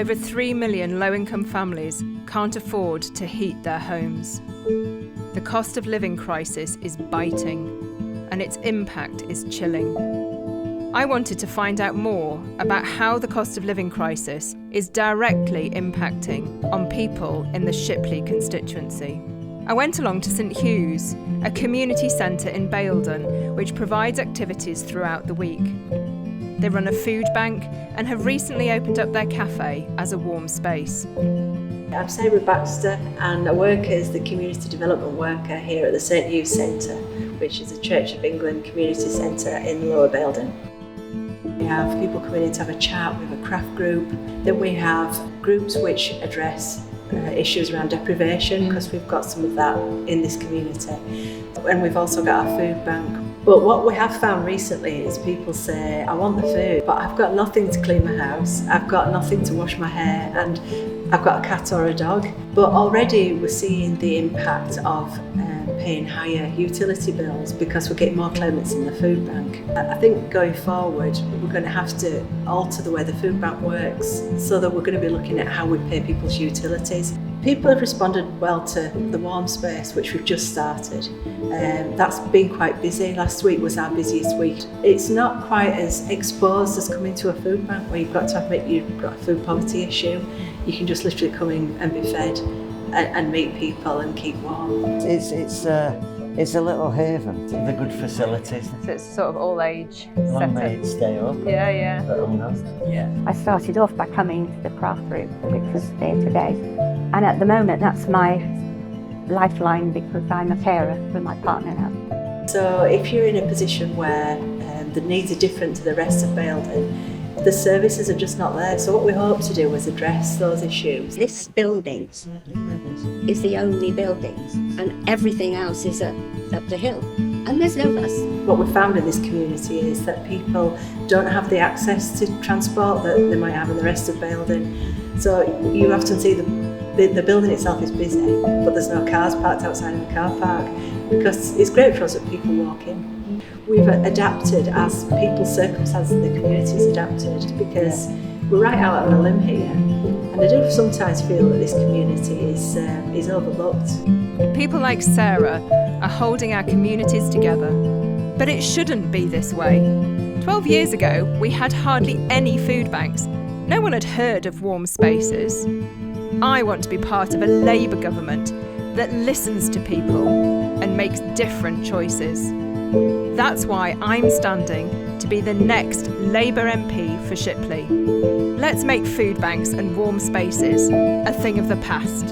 Over 3 million low-income families can't afford to heat their homes. The cost of living crisis is biting, and its impact is chilling. I wanted to find out more about how the cost of living crisis is directly impacting on people in the Shipley constituency. I went along to St Hugh's, a community centre in Baildon, which provides activities throughout the week. They run a food bank and have recently opened up their cafe as a warm space. I'm Sarah Baxter and I work as the Community Development Worker here at the St Hugh Centre, which is a Church of England community centre in Lower Baildon. We have people coming in to have a chat, we have a craft group, then we have groups which address issues around deprivation, because we've got some of that in this community. And we've also got our food bank. But what we have found recently is people say, I want the food, but I've got nothing to clean my house, I've got nothing to wash my hair, and I've got a cat or a dog. But already we're seeing the impact of paying higher utility bills because we're getting more claimants in the food bank. I think going forward, we're going to have to alter the way the food bank works so that we're going to be looking at how we pay people's utilities. People have responded well to the warm space, which we've just started. That's been quite busy. Last week was our busiest week. It's not quite as exposed as coming to a food bank where you've got to admit you've got a food poverty issue. You can just literally come in and be fed and meet people and keep warm. It's a little haven. The good facilities. So it's sort of all age Long may it stay up. Yeah. But I'm not. Yeah. I started off by coming to the craft group, which was day to day. And at the moment, that's my lifeline because I'm a carer for my partner now. So if you're in a position where the needs are different to the rest of Baildon, the services are just not there. So what we hope to do is address those issues. This building is the only building and everything else is up the hill and there's no bus. What we've found in this community is that people don't have the access to transport that they might have in the rest of Baildon. So you often see the building itself is busy, but there's no cars parked outside in the car park because it's great for us that people walk in. We've adapted as people's circumstances in the community has adapted because we're right out on a limb here, and I do sometimes feel that this community is overlooked. People like Sarah are holding our communities together, but it shouldn't be this way. 12 years ago, we had hardly any food banks. No one had heard of warm spaces. I want to be part of a Labour government that listens to people and makes different choices. That's why I'm standing to be the next Labour MP for Shipley. Let's make food banks and warm spaces a thing of the past.